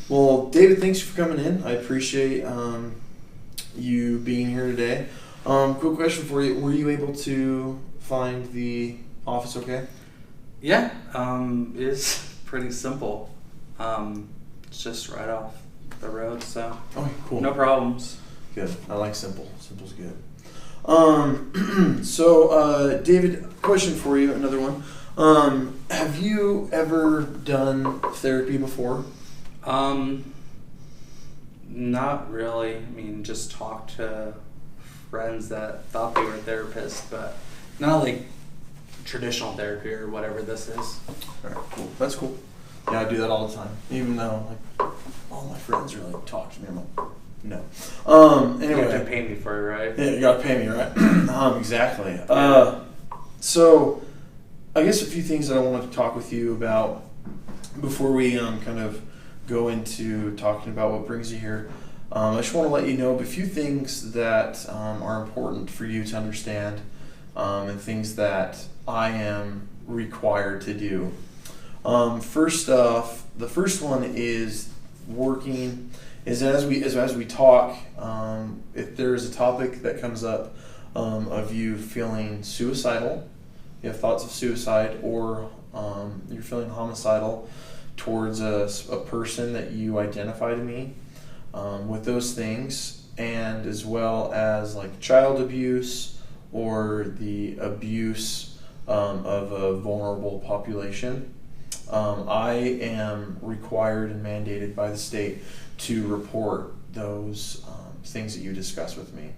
Well, David, thanks for coming in. I appreciate you being here today. Quick question for you. Were you able to find the office okay? Yeah, it's pretty simple. It's just right off the road, so Okay, cool. no problems. Good. I like simple. Simple's good. David, question for you, another one. Have you ever done therapy before? Not really. I mean, just talk to friends that thought they were therapists, but not like traditional therapy or whatever this is. Alright, cool. That's cool. Yeah, I do that all the time. Even though like all my friends are like talk to me, I'm like, no. Anyway. You have to pay me for it, right? Yeah, you gotta pay me, right? Exactly. So I guess a few things that I want to talk with you about before we kind of go into talking about what brings you here. I just want to let you know of a few things that are important for you to understand, and things that I am required to do. First off, the first one is working. Is as we talk, if there is a topic that comes up of you feeling suicidal, you have thoughts of suicide, or you're feeling homicidal towards a person that you identify to me, with those things, and as well as like child abuse or the abuse of a vulnerable population, I am required and mandated by the state to report those things that you discuss with me.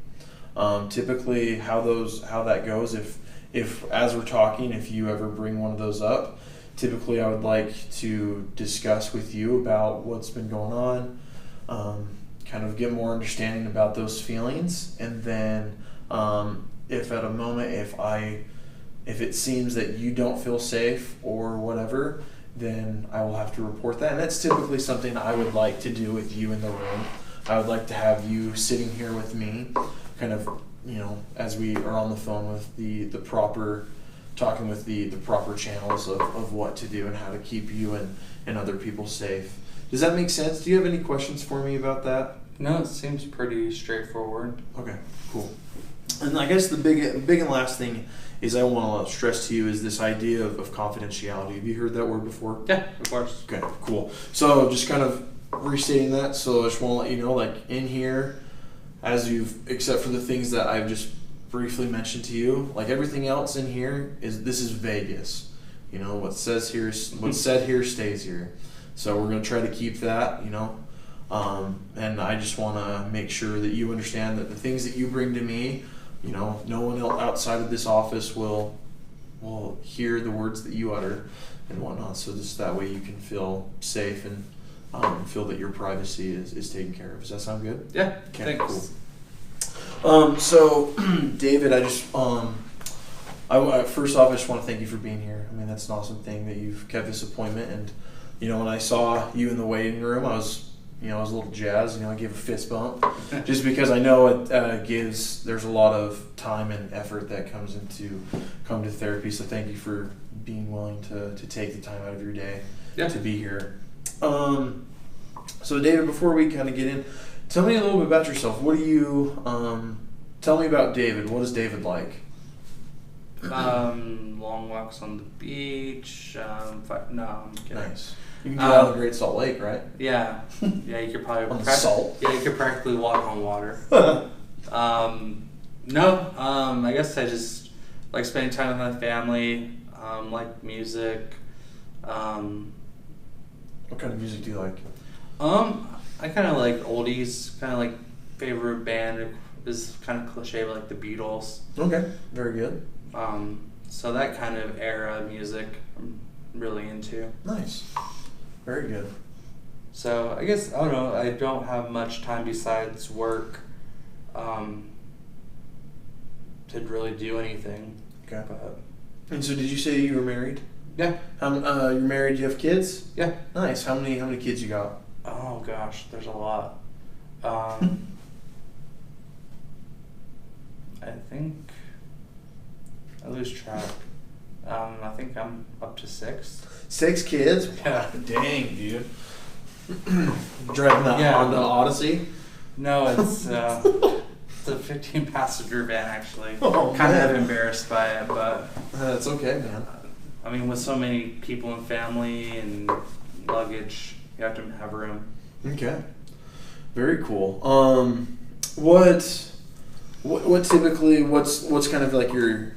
Typically, how that goes, if as we're talking, if you ever bring one of those up, typically I would like to discuss with you about what's been going on, kind of get more understanding about those feelings, and then if at a moment, if it seems that you don't feel safe or whatever, then I will have to report that. And that's typically something I would like to do with you in the room. I would like to have you sitting here with me, kind of, as we are on the phone with the proper, talking with the proper channels of what to do and how to keep you and other people safe. Does that make sense? Do you have any questions for me about that? No, it seems pretty straightforward. Okay, cool. And I guess the big and last thing is I want to stress to you is this idea of confidentiality. Have you heard that word before? Yeah, of course. Okay, cool. So just kind of restating that. So I just want to let you know, like in here, except for the things that I've just briefly mentioned to you, like everything else in here this is Vegas. What's said here stays here. So we're going to try to keep that, and I just want to make sure that you understand that the things that you bring to me, no one else outside of this office will hear the words that you utter and whatnot. So just that way you can feel safe and feel that your privacy is taken care of. Does that sound good? Yeah, okay, thanks. Cool. So David, I just first off, I just want to thank you for being here. I mean, that's an awesome thing that you've kept this appointment. And when I saw you in the waiting room, I was a little jazzed. I gave a fist bump just because I know there's a lot of time and effort that comes into come to therapy. So thank you for being willing to take the time out of your day to be here. So David, before we kind of get in, tell me a little bit about yourself. What do you tell me about David? What is David like? Long walks on the beach. No, I'm kidding. Nice. You can go out of the Great Salt Lake, right? Yeah. Yeah, you could probably on the salt. Yeah, you could practically walk on water. I guess I just like spending time with my family. Like music. What kind of music do you like? I kind of like oldies. Kind of like favorite band is kind of cliche, but like the Beatles. Okay, very good. So that kind of era of music I'm really into. Nice. Very good. So I guess, I don't know, I don't have much time besides work to really do anything. Okay. But, and so did you say you were married? Yeah. You're married, you have kids? Yeah. Nice. How many kids you got? Oh gosh, there's a lot. I think I lose track. I think I'm up to 6. 6 kids? Yeah. Dang, dude. Driving that Yeah. Honda Odyssey? No, it's a 15-passenger van, actually. Oh, Kind man. of embarrassed by it, but That's okay, man. I mean, with so many people and family and luggage, you have to have room. Okay. Very cool. What typically, what's kind of like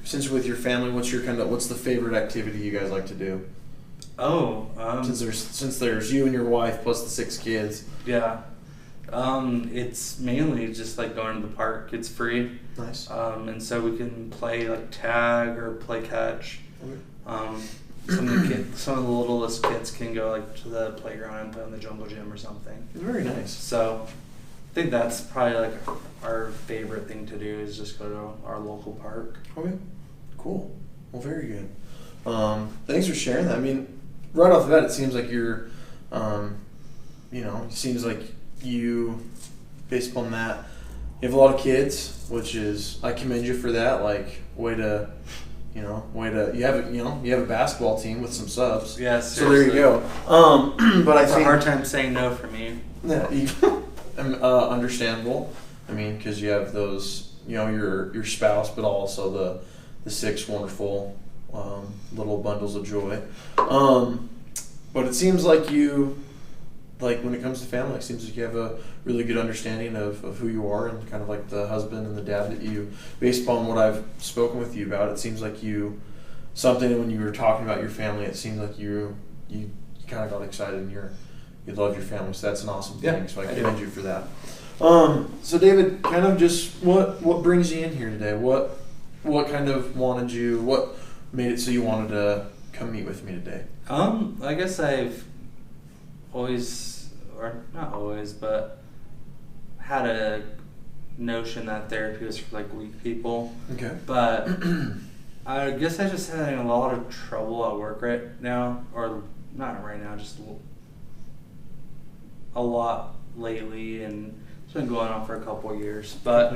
since you're with your family, what's the favorite activity you guys like to do? Oh, Since there's you and your wife plus the 6 kids. yeah. It's mainly just like going to the park. It's free. Nice. And so we can play like tag or play catch. Okay. Some of the littlest kids can go like to the playground and play on the jungle gym or something. Very nice. So I think that's probably like our favorite thing to do is just go to our local park. Okay. Cool. Well, very good. Thanks for sharing that. I mean, right off the bat, it seems like you're, it seems like you, based upon that, you have a lot of kids, which is, I commend you for that. Like, you have a basketball team with some subs. Yeah, so there you go. But I It's think a hard time saying no for me. yeah, understandable. I mean, because you have those, your spouse, but also the 6 wonderful little bundles of joy. But it seems like when it comes to family, it seems like you have a really good understanding of who you are and kind of like the husband and the dad that you, based upon what I've spoken with you about, it seems like something when you were talking about your family, it seems like you kind of got excited and you love your family, so that's an awesome thing. So I commend you for that. So David, kind of just what brings you in here today? What kind of what made it so you wanted to come meet with me today? I guess I've always, or not always, but had a notion that therapy was for like weak people. Okay. But I guess I just having a lot of trouble at work right now, or not right now, just a lot lately, and it's been going on for a couple of years. But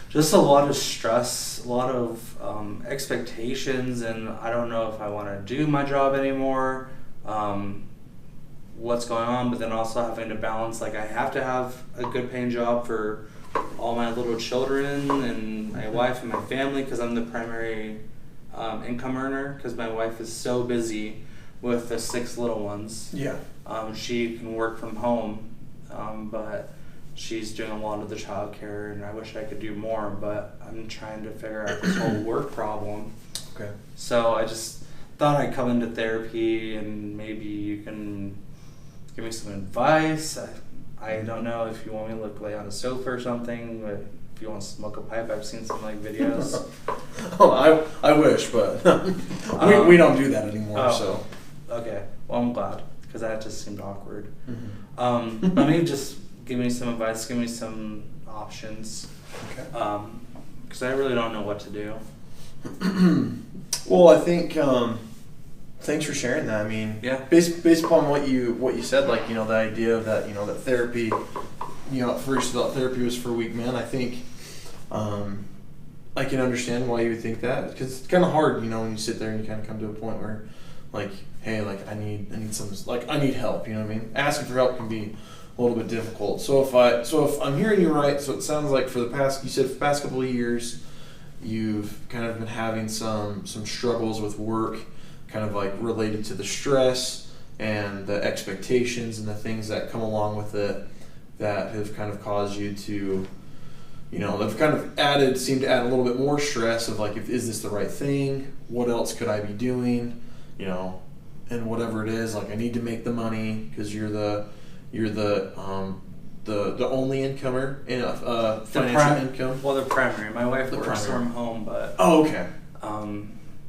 just a lot of stress, a lot of expectations, and I don't know if I want to do my job anymore. What's going on, but then also having to balance, like I have to have a good paying job for all my little children and my wife and my family, because I'm the primary income earner, because my wife is so busy with the 6 little ones. Yeah. She can work from home, but she's doing a lot of the childcare, and I wish I could do more, but I'm trying to figure out this whole work problem. Okay. So I just thought I'd come into therapy and maybe you can give me some advice. I don't know if you want me to lay on a sofa or something, but if you want to smoke a pipe, I've seen some videos. Oh, I wish, but we don't do that anymore. So okay, well I'm glad, because that just seemed awkward. Mm-hmm. But maybe just give me some advice, give me some options. Okay. Because I really don't know what to do. Well, I think thanks for sharing that. I mean, yeah. Based upon what you said, like the idea of that that therapy, at first you thought therapy was for weak men. I think I can understand why you would think that, because it's kind of hard, when you sit there and you kind of come to a point where, like, hey, like I need some, like I need help. You know what I mean? Asking for help can be a little bit difficult. So if I'm hearing you right, so it sounds like for the past couple of years, you've kind of been having some struggles with work, kind of like related to the stress and the expectations and the things that come along with it that have kind of caused you to, they've kind of seemed to add a little bit more stress of like, is this the right thing? What else could I be doing? And whatever it is, like I need to make the money because you're the only incomer in financial income. Well, the primary. My wife works from home, but okay.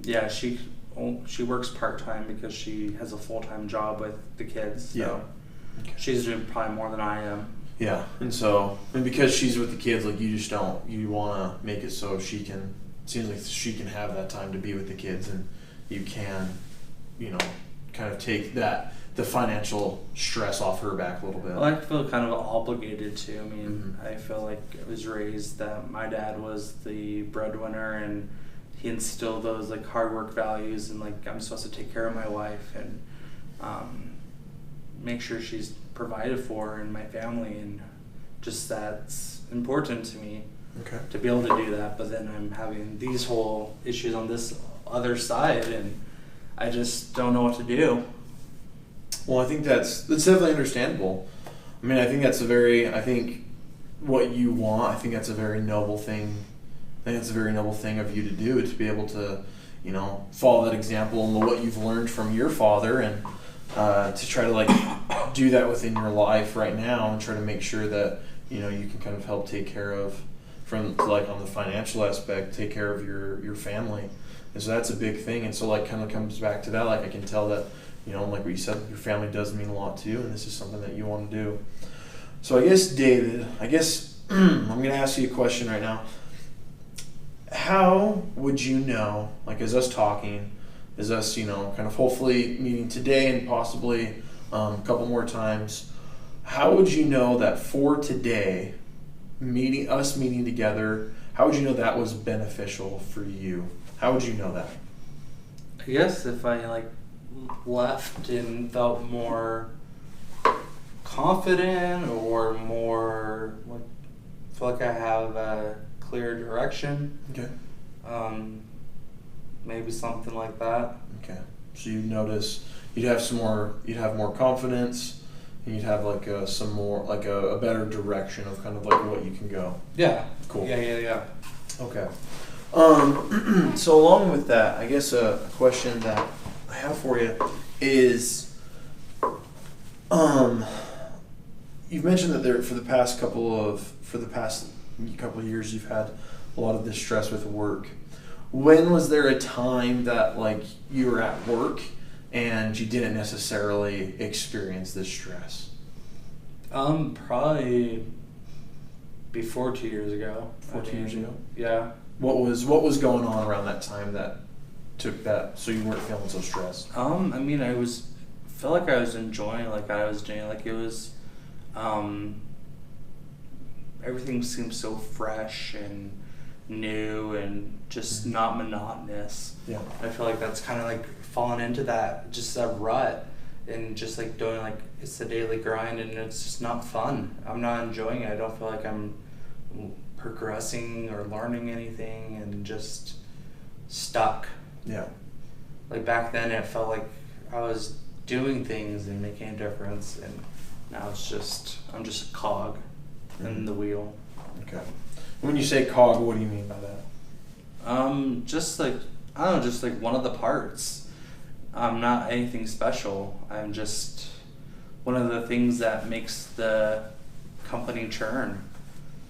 Yeah, she works part-time because she has a full-time job with the kids. So yeah. Okay. She's doing probably more than I am. Yeah, and because she's with the kids, like you want to make it so seems like she can have that time to be with the kids, and you can, kind of take the financial stress off her back a little bit. Well, I feel kind of obligated to. I mean, Mm-hmm. I feel like I was raised that my dad was the breadwinner, and he instilled those like hard work values, and like I'm supposed to take care of my wife, and make sure she's provided for in my family, and just that's important to me. Okay. To be able to do that, but then I'm having these whole issues on this other side, and I just don't know what to do. Well, I think that's definitely understandable. I mean, I think what you want, I think that's a very noble thing. I think it's a very noble thing of you to do, to be able to, follow that example and what you've learned from your father, and to try to like do that within your life right now, and try to make sure that you can kind of help take care of, from like on the financial aspect, take care of your family. And so that's a big thing. And so like kind of comes back to that, like I can tell that, like what you said, your family does mean a lot to you, and this is something that you want to do. So I guess, David, I'm going to ask you a question right now. How would you know, like as us talking, as us, kind of hopefully meeting today and possibly a couple more times, how would you know that for today, meeting together, how would you know that was beneficial for you? How would you know that? I guess if I left and felt more confident, or more feel like I have a clear direction. Okay. Maybe something like that. Okay. So you notice you'd have more confidence, and you'd have a better direction of kind of like what you can go. Yeah. Cool. Yeah. Okay. So along with that, I guess a question that I have for you is, you've mentioned that for the past couple of years you've had a lot of this stress with work. When was there a time that you were at work and you didn't necessarily experience this stress? Probably before 2 years ago. 2 years ago? Yeah. What was going on around that time that took that so you weren't feeling so stressed? I felt like I was enjoying what I was doing. It was, everything seemed so fresh and new and just not monotonous. Yeah. I feel like that's kind of fallen into that rut, and just doing it's the daily grind, and it's just not fun. I'm not enjoying it. I don't feel like I'm progressing or learning anything, and just stuck. Yeah. Back then it felt like I was doing things and making a difference, and now I'm just a cog in the wheel. Okay. When you say cog, what do you mean by that? Just one of the parts. I'm not anything special. I'm just one of the things that makes the company churn.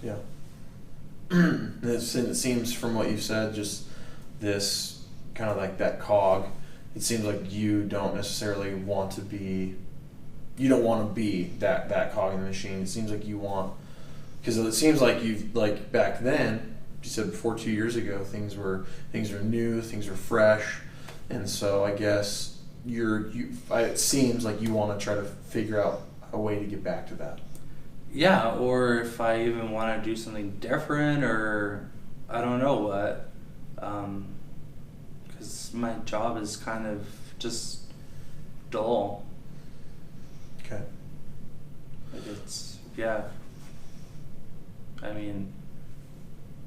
Yeah. It seems from what you've said, just this kind of that cog, it seems like you don't necessarily want to be that cog in the machine. It seems like you want, because it seems like you've back then, you said before 2 years ago, things were new, things were fresh, and so I guess it seems like you want to try to figure out a way to get back to that. Yeah, or if I even want to do something different, or I don't know what, because my job is kind of just dull. Okay.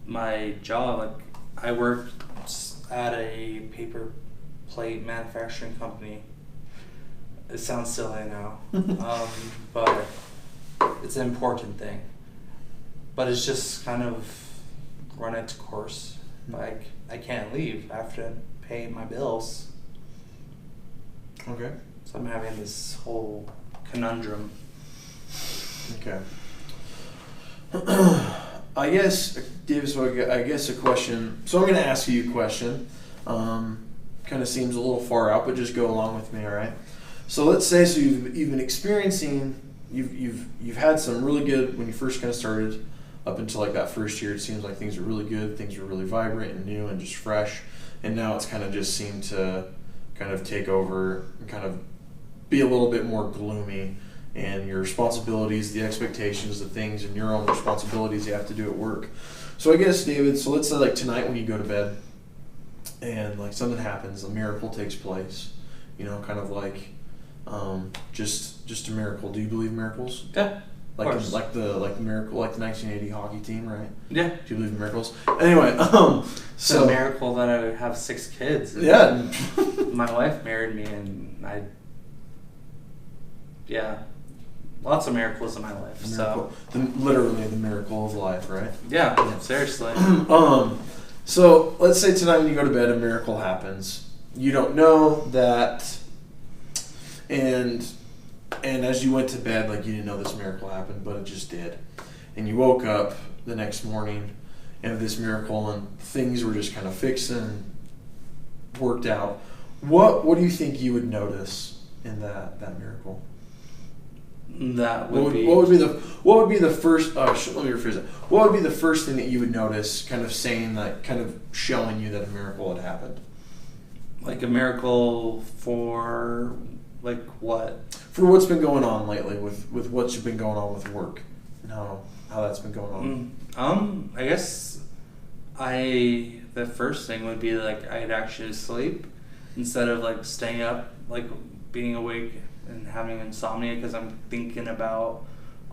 My job, I worked at a paper plate manufacturing company. It sounds silly now, but it's an important thing. But it's just kind of run its course. I can't leave. I have to pay my bills. Okay. So I'm having this whole conundrum. Okay. I guess, David, a question. So I'm going to ask you a question. Kind of seems a little far out, but just go along with me, all right? So let's say you've been experiencing, you've had some really good, when you first kind of started, up until that first year, it seems like things are really good, things are really vibrant and new and just fresh, and now it's kind of just seemed to kind of take over and kind of be a little bit more gloomy, and your responsibilities, the expectations, the things, and your own responsibilities you have to do at work. So I guess, David, so let's say tonight when you go to bed and something happens, a miracle takes place, kind of just a miracle. Do you believe in miracles? Yeah. Like the miracle, like the 1980 hockey team, right? Yeah. Do you believe in miracles? Anyway, It's a miracle that I have 6 kids. Yeah. My wife married me, and lots of miracles in my life. So literally the miracle of life, right? Yeah. Seriously. So let's say tonight when you go to bed, a miracle happens. You don't know that, and as you went to bed, like you didn't know this miracle happened, but it just did. And you woke up the next morning and this miracle, and things were just kind of fixed and worked out. What do you think you would notice in that miracle? That would be. What would be the first? Let me rephrase that. What would be the first thing that you would notice, kind of saying that, kind of showing you that a miracle had happened? Like a miracle for like what? For what's been going on lately with what's been going on with work and how that's been going on. I guess the first thing would be like I'd actually sleep instead of like staying up, like being awake and having insomnia because I'm thinking about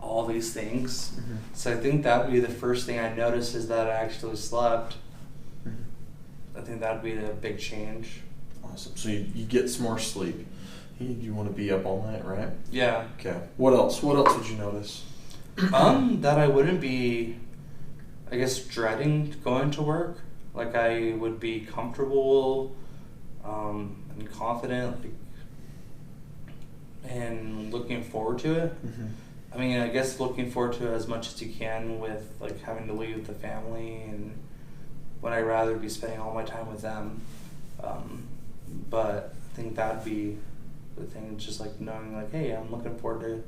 all these things. Mm-hmm. So I think that would be the first thing I notice is that I actually slept. Mm-hmm. I think that would be a big change. Awesome. So you get some more sleep. You want to be up all night, right? Yeah. Okay. What else? What else would you notice? That I wouldn't be, I guess, dreading going to work. Like I would be comfortable, and confident, like, and looking forward to it. Mm-hmm. I mean, I guess looking forward to it as much as you can with like having to leave the family, and when I'd rather be spending all my time with them. But I think that'd be the thing, just like knowing like, hey, I'm looking forward to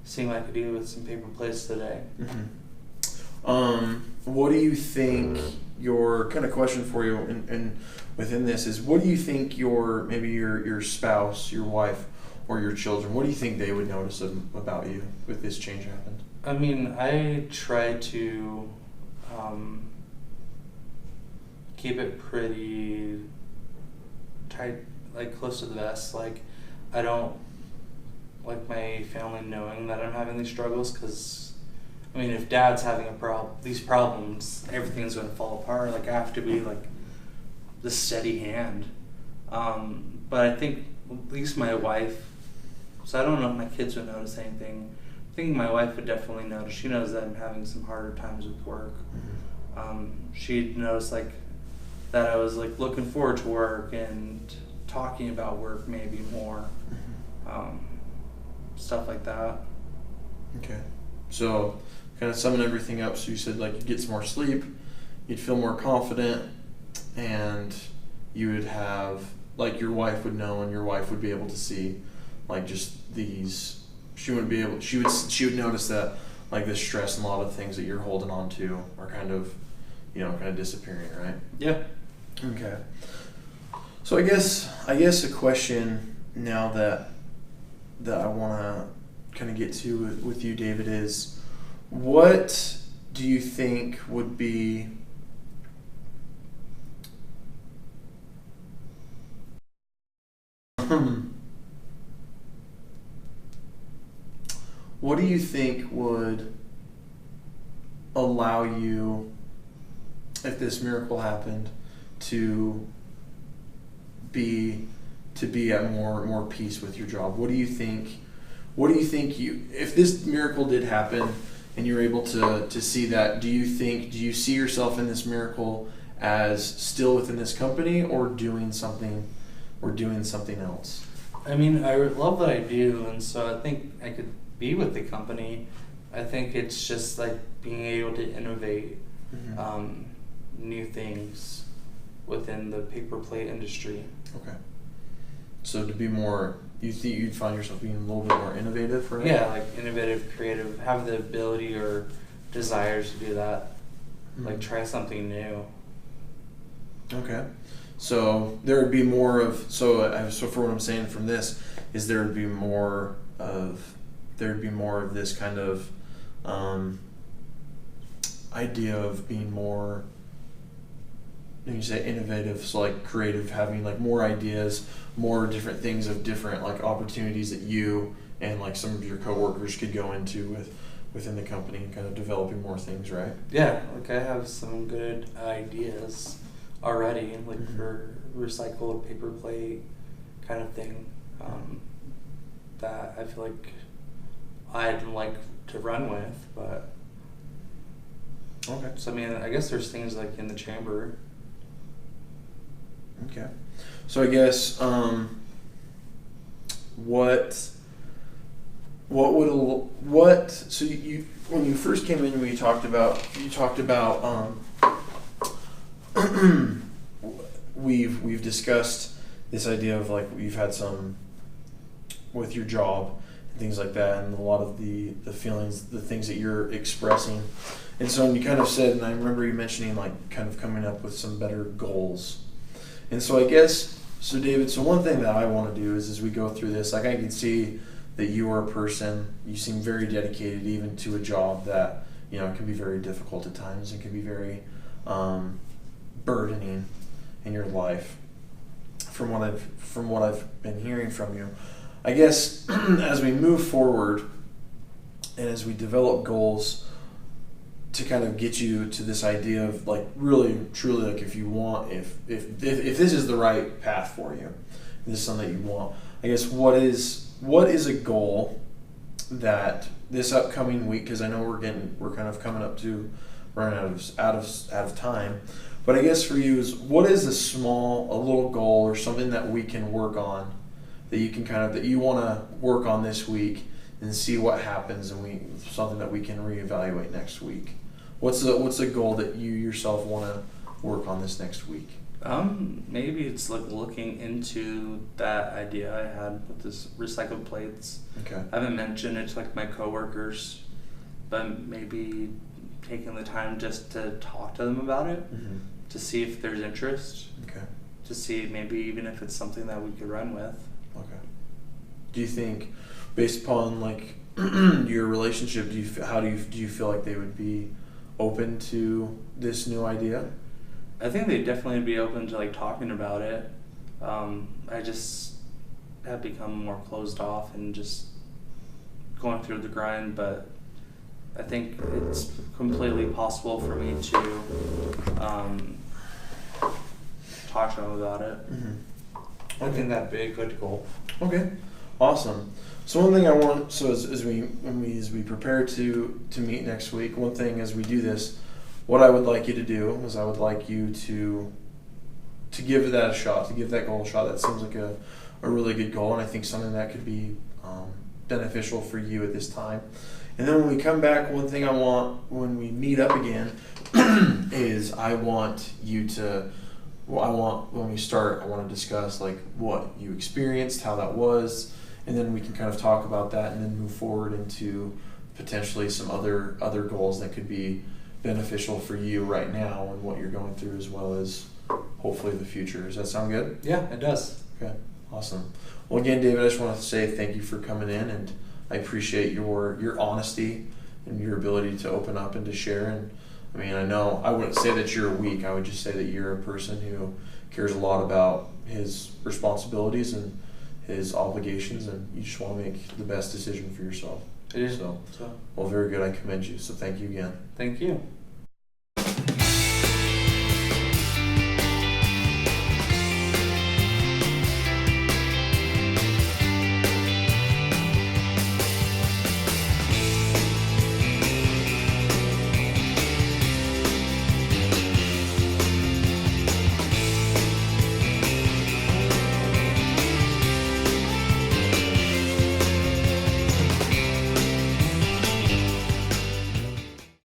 seeing what I could do with some paper plates today. Mm-hmm. What do you think your kind of question for you and within this is, what do you think your spouse, your wife, or your children, what do you think they would notice about you with this change happened? I mean, I try to keep it pretty tight, like close to the vest. Like, I don't like my family knowing that I'm having these struggles, because I mean, if Dad's having these problems, everything's going to fall apart. Like, I have to be like the steady hand. But I think at least my wife. So I don't know if my kids would notice anything. I think my wife would definitely notice. She knows that I'm having some harder times with work. She'd notice like that I was like looking forward to work and talking about work maybe more. Stuff like that. Okay. So kind of summing everything up, so you said like you'd get some more sleep, you'd feel more confident, and you would have, like, your wife would know, and your wife would be able to see like just these, she would notice that like this stress and a lot of things that you're holding on to are kind of disappearing, right? Yeah. Okay. So I guess a question now that I want to kind of get to with you, David, is what do you think would be what do you think would allow you, if this miracle happened, to be at more peace with your job? What do you think if this miracle did happen and you're able to see that, do you see yourself in this miracle as still within this company or doing something else? I mean, I love what I do, and so I think I could be with the company. I think it's just like being able to innovate new things within the paper plate industry. Okay. So to be more, you think you'd find yourself being a little bit more innovative, right? Yeah, like innovative, creative, have the ability or desires to do that. Like try something new. Okay. So there would be more of, so for what I'm saying from this is there would be more of this kind of idea of being more when you say innovative, so like creative, having like more ideas, more different things of different like opportunities that you and like some of your coworkers could go into within the company and kind of developing more things, right? Yeah, like I have some good ideas already, like Mm-hmm. for recycled paper plate kind of thing, that I feel like I'd like to run with, but Okay. so I mean, I guess there's things like in the chamber. Okay. So I guess so you when you first came in, you talked about we've discussed this idea of like you've had some with your job and things like that, and a lot of the feelings, the things that you're expressing. And so you kind of said, and I remember you mentioning like kind of coming up with some better goals. And so I guess, so David, so one thing that I want to do is as we go through this, like I can see that you are a person, you seem very dedicated even to a job that, you know, can be very difficult at times and can be very burdening in your life from what I've been hearing from you. I guess as we move forward and as we develop goals to kind of get you to this idea of like really truly like if you want if this is the right path for you, this is something that you want, I guess what is a goal that this upcoming week, because I know we're kind of coming up to running out of time, but I guess for you is what is a little goal or something that we can work on that you can that you want to work on this week and see what happens, and something that we can reevaluate next week. What's a goal that you yourself want to work on this next week? Maybe it's like looking into that idea I had with this recycled plates. Okay. I haven't mentioned it to like my coworkers, but maybe taking the time just to talk to them about it, Mm-hmm. to see if there's interest, Okay. to see maybe even if it's something that we could run with. Okay. Do you think, based upon like your relationship, do you feel like they would be open to this new idea? I think they'd definitely be open to like talking about it. I just have become more closed off and just going through the grind, but I think it's completely possible for me to talk to them about it. Mm-hmm. I think that'd be a good goal. Okay, awesome. So one thing I want, so as we prepare to meet next week, one thing as we do this, what I would like you to do is I would like you to give that a shot, to give that goal a shot. That seems like a really good goal, and I think something that could be beneficial for you at this time. And then when we come back, one thing I want when we meet up again is I want when we start, I want to discuss like what you experienced, how that was, and then we can kind of talk about that and then move forward into potentially some other goals that could be beneficial for you right now and what you're going through, as well as hopefully the future. Does that sound good? Yeah, it does. Okay, awesome. Well, again, David, I just want to say thank you for coming in, and I appreciate your honesty and your ability to open up and to share. And I mean, I know I wouldn't say that you're weak. I would just say that you're a person who cares a lot about his responsibilities and his obligations, and you just want to make the best decision for yourself. It is. So, well, very good. I commend you. So thank you again. Thank you.